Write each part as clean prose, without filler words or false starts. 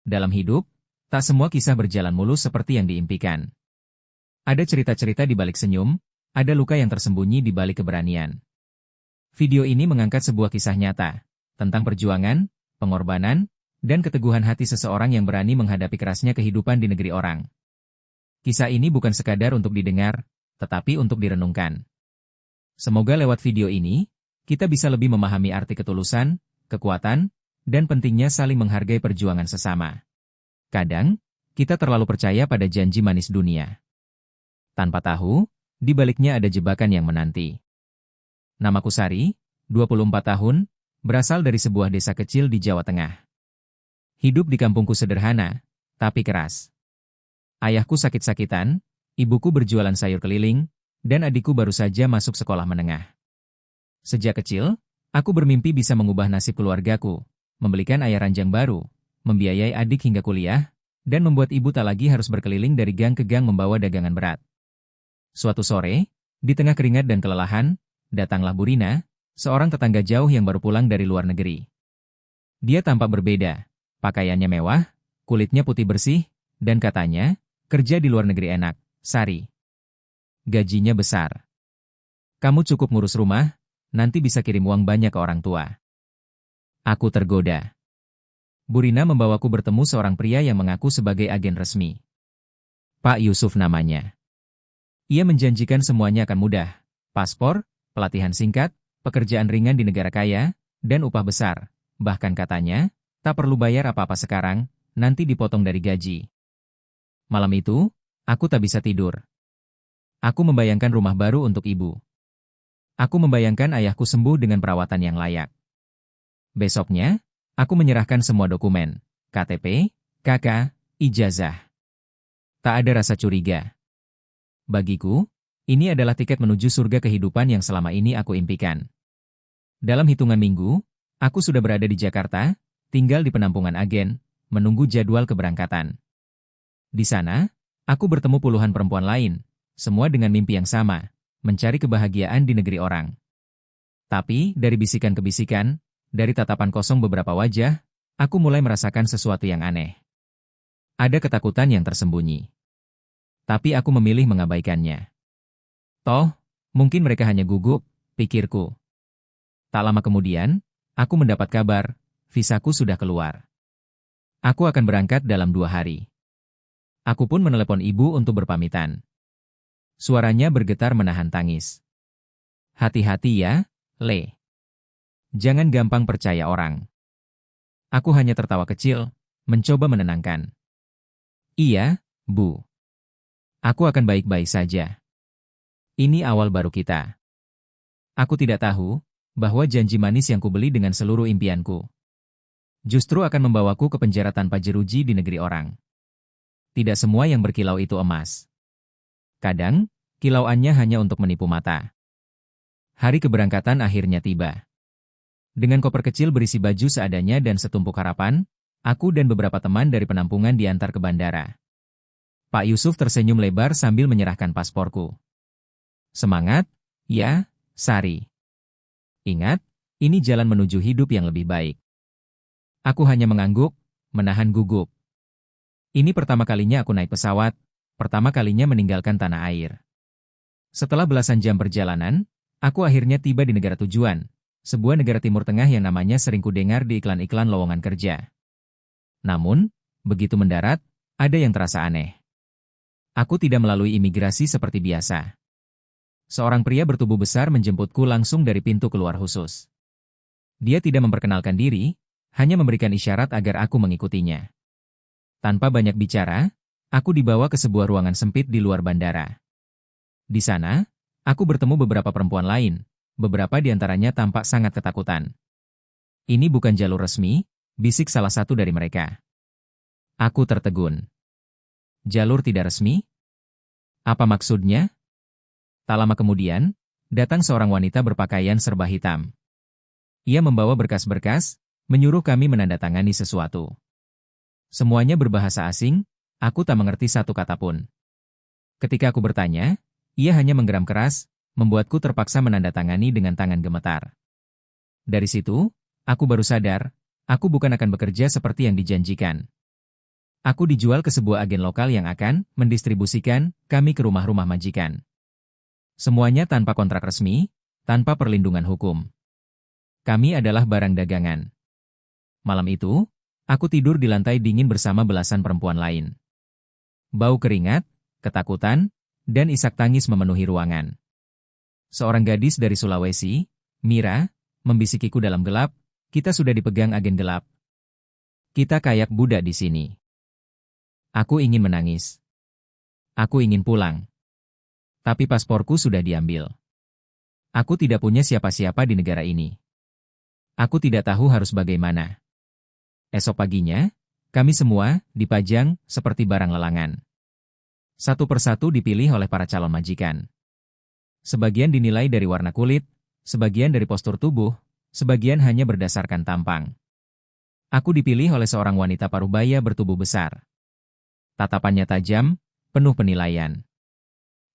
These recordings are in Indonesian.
Dalam hidup, tak semua kisah berjalan mulus seperti yang diimpikan. Ada cerita-cerita di balik senyum, ada luka yang tersembunyi di balik keberanian. Video ini mengangkat sebuah kisah nyata tentang perjuangan, pengorbanan, dan keteguhan hati seseorang yang berani menghadapi kerasnya kehidupan di negeri orang. Kisah ini bukan sekadar untuk didengar, tetapi untuk direnungkan. Semoga lewat video ini, kita bisa lebih memahami arti ketulusan, kekuatan, dan pentingnya saling menghargai perjuangan sesama. Kadang, kita terlalu percaya pada janji manis dunia. Tanpa tahu, di baliknya ada jebakan yang menanti. Namaku Sari, 24 tahun, berasal dari sebuah desa kecil di Jawa Tengah. Hidup di kampungku sederhana, tapi keras. Ayahku sakit-sakitan, ibuku berjualan sayur keliling, dan adikku baru saja masuk sekolah menengah. Sejak kecil, aku bermimpi bisa mengubah nasib keluargaku, membelikan ayah ranjang baru, membiayai adik hingga kuliah, dan membuat ibu tak lagi harus berkeliling dari gang ke gang membawa dagangan berat. Suatu sore, di tengah keringat dan kelelahan, datanglah Bu Rina, seorang tetangga jauh yang baru pulang dari luar negeri. Dia tampak berbeda, pakaiannya mewah, kulitnya putih bersih, dan katanya, kerja di luar negeri enak, Sari. Gajinya besar. Kamu cukup ngurus rumah, nanti bisa kirim uang banyak ke orang tua. Aku tergoda. Bu Rina membawaku bertemu seorang pria yang mengaku sebagai agen resmi. Pak Yusuf namanya. Ia menjanjikan semuanya akan mudah. Paspor, pelatihan singkat, pekerjaan ringan di negara kaya, dan upah besar. Bahkan katanya, tak perlu bayar apa-apa sekarang, nanti dipotong dari gaji. Malam itu, aku tak bisa tidur. Aku membayangkan rumah baru untuk ibu. Aku membayangkan ayahku sembuh dengan perawatan yang layak. Besoknya, aku menyerahkan semua dokumen, KTP, KK, ijazah. Tak ada rasa curiga. Bagiku, ini adalah tiket menuju surga kehidupan yang selama ini aku impikan. Dalam hitungan minggu, aku sudah berada di Jakarta, tinggal di penampungan agen, menunggu jadwal keberangkatan. Di sana, aku bertemu puluhan perempuan lain, semua dengan mimpi yang sama, mencari kebahagiaan di negeri orang. Tapi, dari bisikan ke bisikan, dari tatapan kosong beberapa wajah, aku mulai merasakan sesuatu yang aneh. Ada ketakutan yang tersembunyi. Tapi aku memilih mengabaikannya. Toh, mungkin mereka hanya gugup, pikirku. Tak lama kemudian, aku mendapat kabar, visaku sudah keluar. Aku akan berangkat dalam 2 hari. Aku pun menelepon ibu untuk berpamitan. Suaranya bergetar menahan tangis. Hati-hati ya, Le. Jangan gampang percaya orang. Aku hanya tertawa kecil, mencoba menenangkan. Iya, Bu. Aku akan baik-baik saja. Ini awal baru kita. Aku tidak tahu bahwa janji manis yang kubeli dengan seluruh impianku justru akan membawaku ke penjara tanpa jeruji di negeri orang. Tidak semua yang berkilau itu emas. Kadang, kilauannya hanya untuk menipu mata. Hari keberangkatan akhirnya tiba. Dengan koper kecil berisi baju seadanya dan setumpuk harapan, aku dan beberapa teman dari penampungan diantar ke bandara. Pak Yusuf tersenyum lebar sambil menyerahkan pasporku. Semangat, ya, Sari. Ingat, ini jalan menuju hidup yang lebih baik. Aku hanya mengangguk, menahan gugup. Ini pertama kalinya aku naik pesawat, pertama kalinya meninggalkan tanah air. Setelah belasan jam perjalanan, aku akhirnya tiba di negara tujuan, sebuah negara Timur Tengah yang namanya sering kudengar di iklan-iklan lowongan kerja. Namun, begitu mendarat, ada yang terasa aneh. Aku tidak melalui imigrasi seperti biasa. Seorang pria bertubuh besar menjemputku langsung dari pintu keluar khusus. Dia tidak memperkenalkan diri, hanya memberikan isyarat agar aku mengikutinya. Tanpa banyak bicara, aku dibawa ke sebuah ruangan sempit di luar bandara. Di sana, aku bertemu beberapa perempuan lain, beberapa di antaranya tampak sangat ketakutan. Ini bukan jalur resmi, bisik salah satu dari mereka. Aku tertegun. Jalur tidak resmi? Apa maksudnya? Tak lama kemudian, datang seorang wanita berpakaian serba hitam. Ia membawa berkas-berkas, menyuruh kami menandatangani sesuatu. Semuanya berbahasa asing, aku tak mengerti satu kata pun. Ketika aku bertanya, ia hanya menggeram keras, membuatku terpaksa menandatangani dengan tangan gemetar. Dari situ, aku baru sadar, aku bukan akan bekerja seperti yang dijanjikan. Aku dijual ke sebuah agen lokal yang akan mendistribusikan kami ke rumah-rumah majikan. Semuanya tanpa kontrak resmi, tanpa perlindungan hukum. Kami adalah barang dagangan. Malam itu, aku tidur di lantai dingin bersama belasan perempuan lain. Bau keringat, ketakutan, dan isak tangis memenuhi ruangan. Seorang gadis dari Sulawesi, Mira, membisikiku dalam gelap, kita sudah dipegang agen gelap. Kita kayak budak di sini. Aku ingin menangis. Aku ingin pulang. Tapi pasporku sudah diambil. Aku tidak punya siapa-siapa di negara ini. Aku tidak tahu harus bagaimana. Esok paginya, kami semua dipajang seperti barang lelangan. Satu persatu dipilih oleh para calon majikan. Sebagian dinilai dari warna kulit, sebagian dari postur tubuh, sebagian hanya berdasarkan tampang. Aku dipilih oleh seorang wanita parubaya bertubuh besar. Tatapannya tajam, penuh penilaian.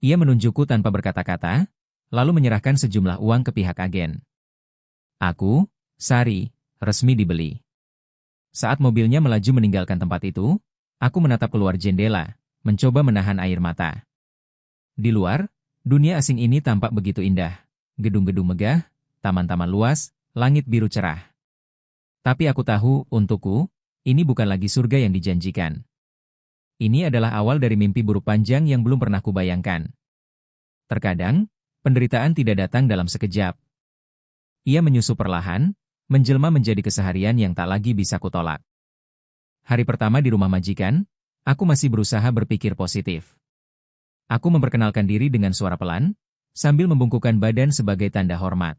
Ia menunjukku tanpa berkata-kata, lalu menyerahkan sejumlah uang ke pihak agen. Aku, Sari, resmi dibeli. Saat mobilnya melaju meninggalkan tempat itu, aku menatap keluar jendela, mencoba menahan air mata. Di luar, dunia asing ini tampak begitu indah. Gedung-gedung megah, taman-taman luas, langit biru cerah. Tapi aku tahu, untukku, ini bukan lagi surga yang dijanjikan. Ini adalah awal dari mimpi buruk panjang yang belum pernah kubayangkan. Terkadang, penderitaan tidak datang dalam sekejap. Ia menyusup perlahan, menjelma menjadi keseharian yang tak lagi bisa kutolak. Hari pertama di rumah majikan, aku masih berusaha berpikir positif. Aku memperkenalkan diri dengan suara pelan, sambil membungkukkan badan sebagai tanda hormat.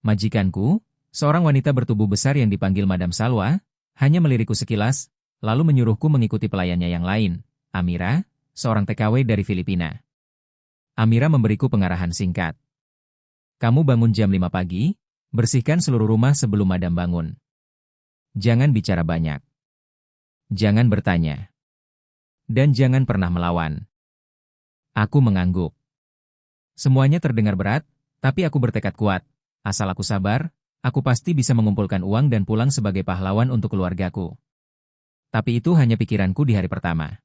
Majikanku, seorang wanita bertubuh besar yang dipanggil Madam Salwa, hanya melirikku sekilas, lalu menyuruhku mengikuti pelayannya yang lain, Amira, seorang TKW dari Filipina. Amira memberiku pengarahan singkat. Kamu bangun jam 5 pagi, bersihkan seluruh rumah sebelum Madam bangun. Jangan bicara banyak. Jangan bertanya. Dan jangan pernah melawan. Aku mengangguk. Semuanya terdengar berat, tapi aku bertekad kuat. Asal aku sabar, aku pasti bisa mengumpulkan uang dan pulang sebagai pahlawan untuk keluargaku. Tapi itu hanya pikiranku di hari pertama.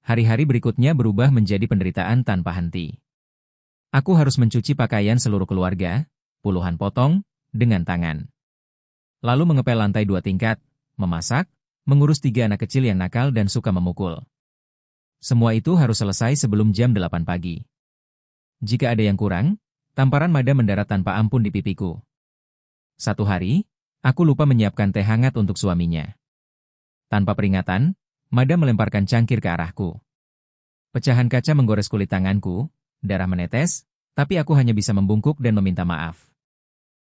Hari-hari berikutnya berubah menjadi penderitaan tanpa henti. Aku harus mencuci pakaian seluruh keluarga, puluhan potong, dengan tangan. Lalu mengepel lantai 2 tingkat, memasak, mengurus 3 anak kecil yang nakal dan suka memukul. Semua itu harus selesai sebelum jam 8 pagi. Jika ada yang kurang, tamparan Madam mendarat tanpa ampun di pipiku. Satu hari, aku lupa menyiapkan teh hangat untuk suaminya. Tanpa peringatan, Madam melemparkan cangkir ke arahku. Pecahan kaca menggores kulit tanganku, darah menetes, tapi aku hanya bisa membungkuk dan meminta maaf.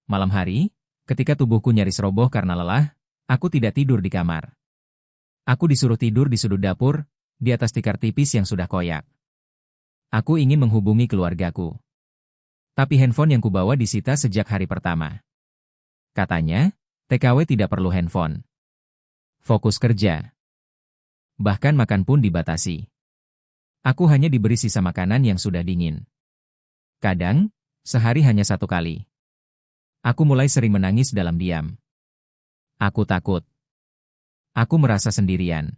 Malam hari, ketika tubuhku nyaris roboh karena lelah, aku tidak tidur di kamar. Aku disuruh tidur di sudut dapur, di atas tikar tipis yang sudah koyak. Aku ingin menghubungi keluargaku. Tapi handphone yang kubawa disita sejak hari pertama. Katanya, TKW tidak perlu handphone. Fokus kerja. Bahkan makan pun dibatasi. Aku hanya diberi sisa makanan yang sudah dingin. Kadang, sehari hanya 1 kali. Aku mulai sering menangis dalam diam. Aku takut. Aku merasa sendirian.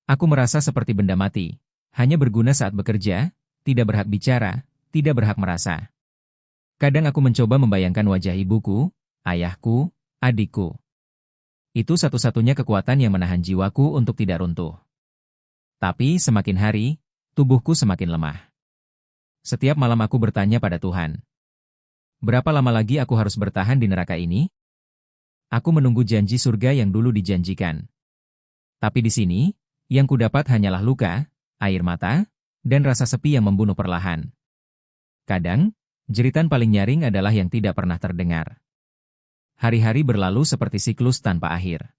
Aku merasa seperti benda mati, hanya berguna saat bekerja, tidak berhak bicara, tidak berhak merasa. Kadang aku mencoba membayangkan wajah ibuku, ayahku, adikku. Itu satu-satunya kekuatan yang menahan jiwaku untuk tidak runtuh. Tapi semakin hari, tubuhku semakin lemah. Setiap malam aku bertanya pada Tuhan. Berapa lama lagi aku harus bertahan di neraka ini? Aku menunggu janji surga yang dulu dijanjikan. Tapi di sini, yang kudapat hanyalah luka, air mata, dan rasa sepi yang membunuh perlahan. Kadang, jeritan paling nyaring adalah yang tidak pernah terdengar. Hari-hari berlalu seperti siklus tanpa akhir.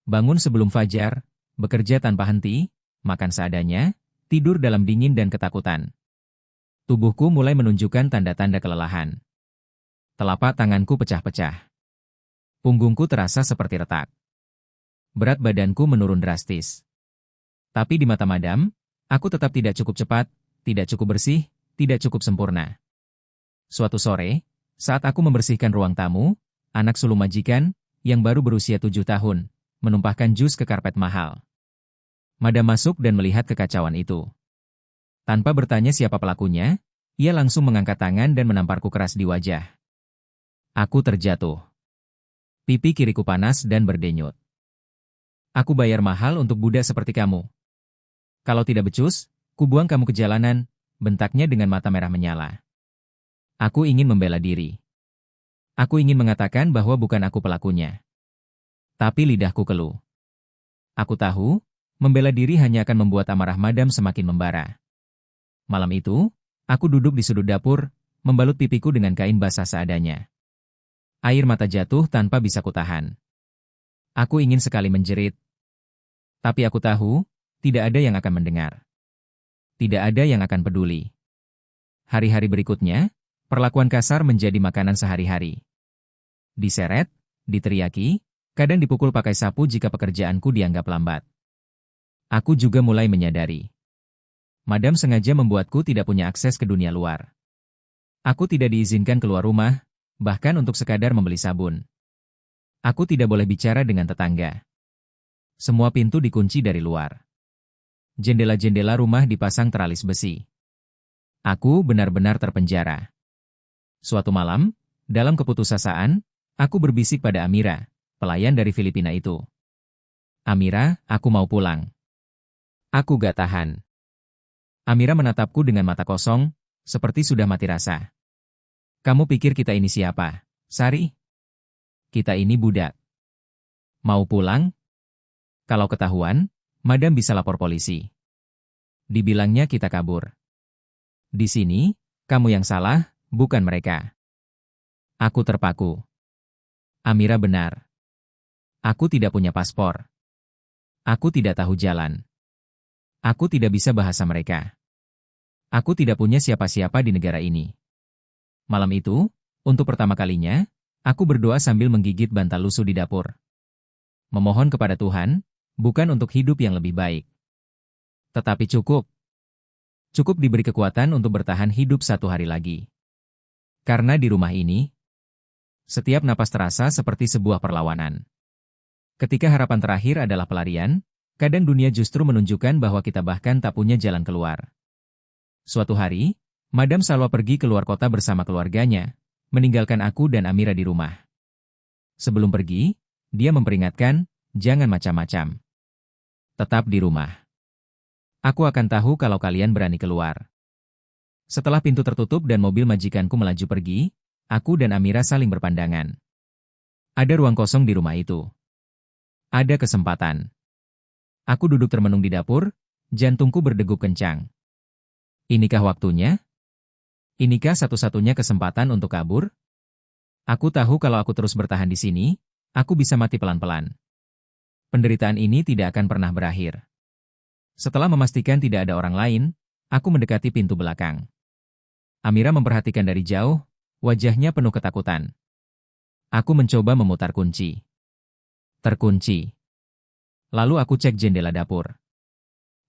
Bangun sebelum fajar, bekerja tanpa henti, makan seadanya, tidur dalam dingin dan ketakutan. Tubuhku mulai menunjukkan tanda-tanda kelelahan. Telapak tanganku pecah-pecah. Punggungku terasa seperti retak. Berat badanku menurun drastis. Tapi di mata Madam, aku tetap tidak cukup cepat, tidak cukup bersih, tidak cukup sempurna. Suatu sore, saat aku membersihkan ruang tamu, anak sulung majikan, yang baru berusia 7 tahun, menumpahkan jus ke karpet mahal. Madam masuk dan melihat kekacauan itu. Tanpa bertanya siapa pelakunya, ia langsung mengangkat tangan dan menamparku keras di wajah. Aku terjatuh. Pipi kiriku panas dan berdenyut. Aku bayar mahal untuk budak seperti kamu. Kalau tidak becus, kubuang kamu ke jalanan, bentaknya dengan mata merah menyala. Aku ingin membela diri. Aku ingin mengatakan bahwa bukan aku pelakunya. Tapi lidahku keluh. Aku tahu, membela diri hanya akan membuat amarah Madam semakin membara. Malam itu, aku duduk di sudut dapur, membalut pipiku dengan kain basah seadanya. Air mata jatuh tanpa bisa kutahan. Aku ingin sekali menjerit. Tapi aku tahu, tidak ada yang akan mendengar. Tidak ada yang akan peduli. Hari-hari berikutnya, perlakuan kasar menjadi makanan sehari-hari. Diseret, diteriaki, kadang dipukul pakai sapu jika pekerjaanku dianggap lambat. Aku juga mulai menyadari. Madam sengaja membuatku tidak punya akses ke dunia luar. Aku tidak diizinkan keluar rumah, bahkan untuk sekadar membeli sabun. Aku tidak boleh bicara dengan tetangga. Semua pintu dikunci dari luar. Jendela-jendela rumah dipasang teralis besi. Aku benar-benar terpenjara. Suatu malam, dalam keputusasaan, aku berbisik pada Amira, pelayan dari Filipina itu. Amira, aku mau pulang. Aku gak tahan. Amira menatapku dengan mata kosong, seperti sudah mati rasa. Kamu pikir kita ini siapa, Sari? Kita ini budak. Mau pulang? Kalau ketahuan, Madam bisa lapor polisi. Dibilangnya kita kabur. Di sini, kamu yang salah, bukan mereka. Aku terpaku. Amira benar. Aku tidak punya paspor. Aku tidak tahu jalan. Aku tidak bisa bahasa mereka. Aku tidak punya siapa-siapa di negara ini. Malam itu, untuk pertama kalinya, aku berdoa sambil menggigit bantal lusuh di dapur. Memohon kepada Tuhan, bukan untuk hidup yang lebih baik. Tetapi cukup. Cukup diberi kekuatan untuk bertahan hidup satu hari lagi. Karena di rumah ini, setiap napas terasa seperti sebuah perlawanan. Ketika harapan terakhir adalah pelarian, kadang dunia justru menunjukkan bahwa kita bahkan tak punya jalan keluar. Suatu hari, Madam Salwa pergi keluar kota bersama keluarganya, meninggalkan aku dan Amira di rumah. Sebelum pergi, dia memperingatkan, jangan macam-macam. Tetap di rumah. Aku akan tahu kalau kalian berani keluar. Setelah pintu tertutup dan mobil majikanku melaju pergi, aku dan Amira saling berpandangan. Ada ruang kosong di rumah itu. Ada kesempatan. Aku duduk termenung di dapur, jantungku berdegup kencang. Inikah waktunya? Inikah satu-satunya kesempatan untuk kabur? Aku tahu kalau aku terus bertahan di sini, aku bisa mati pelan-pelan. Penderitaan ini tidak akan pernah berakhir. Setelah memastikan tidak ada orang lain, aku mendekati pintu belakang. Amira memperhatikan dari jauh, wajahnya penuh ketakutan. Aku mencoba memutar kunci. Terkunci. Lalu aku cek jendela dapur.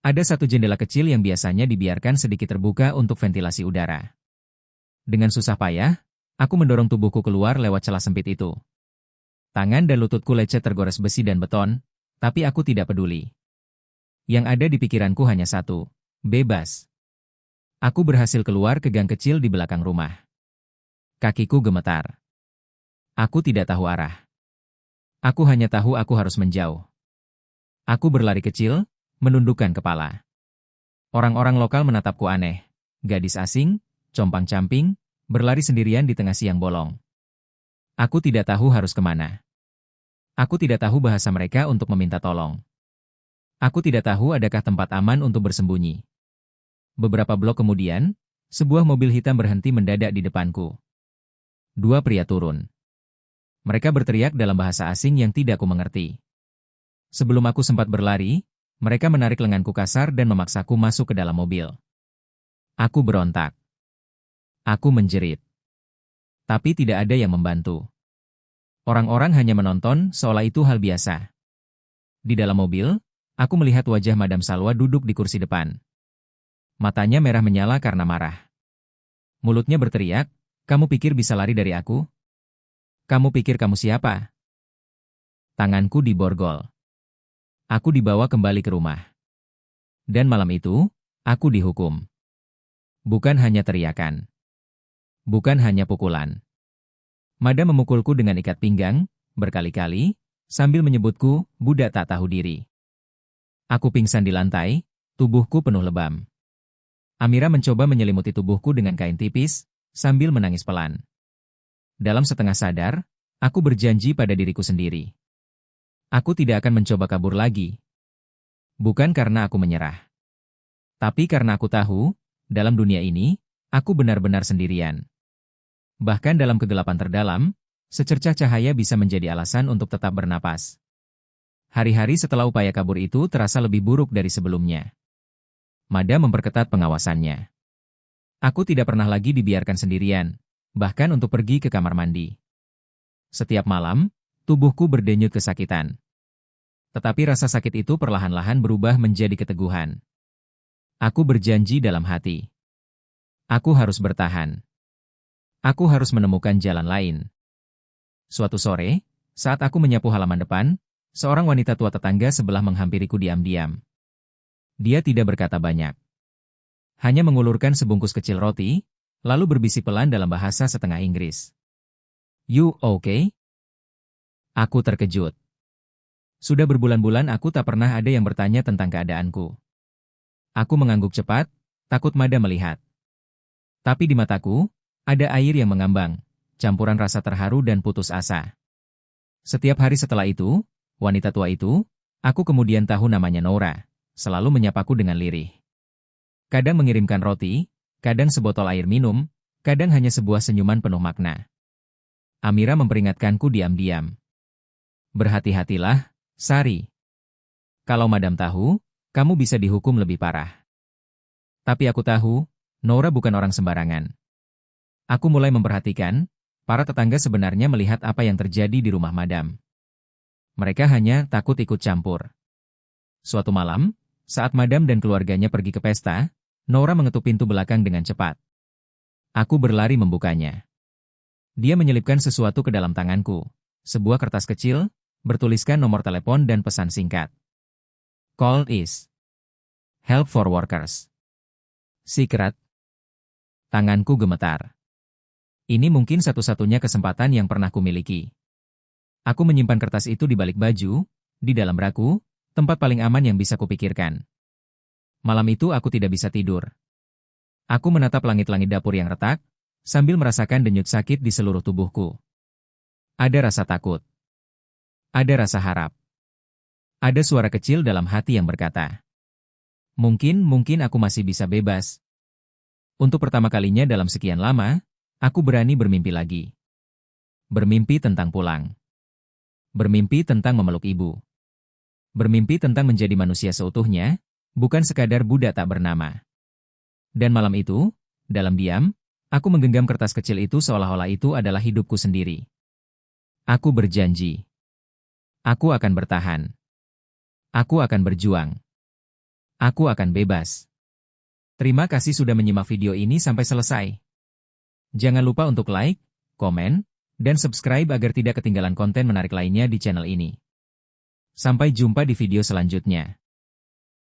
Ada satu jendela kecil yang biasanya dibiarkan sedikit terbuka untuk ventilasi udara. Dengan susah payah, aku mendorong tubuhku keluar lewat celah sempit itu. Tangan dan lututku lecet tergores besi dan beton, tapi aku tidak peduli. Yang ada di pikiranku hanya satu, bebas. Aku berhasil keluar ke gang kecil di belakang rumah. Kakiku gemetar. Aku tidak tahu arah. Aku hanya tahu aku harus menjauh. Aku berlari kecil, menundukkan kepala. Orang-orang lokal menatapku aneh. Gadis asing, compang-camping, berlari sendirian di tengah siang bolong. Aku tidak tahu harus kemana. Aku tidak tahu bahasa mereka untuk meminta tolong. Aku tidak tahu adakah tempat aman untuk bersembunyi. Beberapa blok kemudian, sebuah mobil hitam berhenti mendadak di depanku. Dua pria turun. Mereka berteriak dalam bahasa asing yang tidak ku mengerti. Sebelum aku sempat berlari, mereka menarik lenganku kasar dan memaksaku masuk ke dalam mobil. Aku berontak. Aku menjerit. Tapi tidak ada yang membantu. Orang-orang hanya menonton seolah itu hal biasa. Di dalam mobil, aku melihat wajah Madam Salwa duduk di kursi depan. Matanya merah menyala karena marah. Mulutnya berteriak, "Kamu pikir bisa lari dari aku? Kamu pikir kamu siapa?" Tanganku diborgol. Aku dibawa kembali ke rumah. Dan malam itu, aku dihukum. Bukan hanya teriakan. Bukan hanya pukulan. Madam memukulku dengan ikat pinggang, berkali-kali, sambil menyebutku, budak tak tahu diri. Aku pingsan di lantai, tubuhku penuh lebam. Amira mencoba menyelimuti tubuhku dengan kain tipis, sambil menangis pelan. Dalam setengah sadar, aku berjanji pada diriku sendiri. Aku tidak akan mencoba kabur lagi. Bukan karena aku menyerah. Tapi karena aku tahu, dalam dunia ini, aku benar-benar sendirian. Bahkan dalam kegelapan terdalam, secercah cahaya bisa menjadi alasan untuk tetap bernapas. Hari-hari setelah upaya kabur itu terasa lebih buruk dari sebelumnya. Madam memperketat pengawasannya. Aku tidak pernah lagi dibiarkan sendirian, bahkan untuk pergi ke kamar mandi. Setiap malam, tubuhku berdenyut kesakitan. Tetapi rasa sakit itu perlahan-lahan berubah menjadi keteguhan. Aku berjanji dalam hati. Aku harus bertahan. Aku harus menemukan jalan lain. Suatu sore, saat aku menyapu halaman depan, seorang wanita tua tetangga sebelah menghampiriku diam-diam. Dia tidak berkata banyak. Hanya mengulurkan sebungkus kecil roti, lalu berbisik pelan dalam bahasa setengah Inggris. "You okay?" Aku terkejut. Sudah berbulan-bulan aku tak pernah ada yang bertanya tentang keadaanku. Aku mengangguk cepat, takut Madam melihat. Tapi di mataku, ada air yang mengambang, campuran rasa terharu dan putus asa. Setiap hari setelah itu, wanita tua itu, aku kemudian tahu namanya Nora, selalu menyapaku dengan lirih. Kadang mengirimkan roti, kadang sebotol air minum, kadang hanya sebuah senyuman penuh makna. Amira memperingatkanku diam-diam. "Berhati-hatilah, Sari. Kalau Madam tahu, kamu bisa dihukum lebih parah." Tapi aku tahu, Nora bukan orang sembarangan. Aku mulai memperhatikan, para tetangga sebenarnya melihat apa yang terjadi di rumah Madam. Mereka hanya takut ikut campur. Suatu malam, saat Madam dan keluarganya pergi ke pesta, Nora mengetuk pintu belakang dengan cepat. Aku berlari membukanya. Dia menyelipkan sesuatu ke dalam tanganku, sebuah kertas kecil, bertuliskan nomor telepon dan pesan singkat. "Call is help for workers. Secret." Tanganku gemetar. Ini mungkin satu-satunya kesempatan yang pernah kumiliki. Aku menyimpan kertas itu di balik baju, di dalam braku, tempat paling aman yang bisa kupikirkan. Malam itu aku tidak bisa tidur. Aku menatap langit-langit dapur yang retak, sambil merasakan denyut sakit di seluruh tubuhku. Ada rasa takut. Ada rasa harap. Ada suara kecil dalam hati yang berkata, mungkin aku masih bisa bebas. Untuk pertama kalinya dalam sekian lama, aku berani bermimpi lagi. Bermimpi tentang pulang. Bermimpi tentang memeluk ibu. Bermimpi tentang menjadi manusia seutuhnya, bukan sekadar budak tak bernama. Dan malam itu, dalam diam, aku menggenggam kertas kecil itu seolah-olah itu adalah hidupku sendiri. Aku berjanji. Aku akan bertahan. Aku akan berjuang. Aku akan bebas. Terima kasih sudah menyimak video ini sampai selesai. Jangan lupa untuk like, komen, dan subscribe agar tidak ketinggalan konten menarik lainnya di channel ini. Sampai jumpa di video selanjutnya.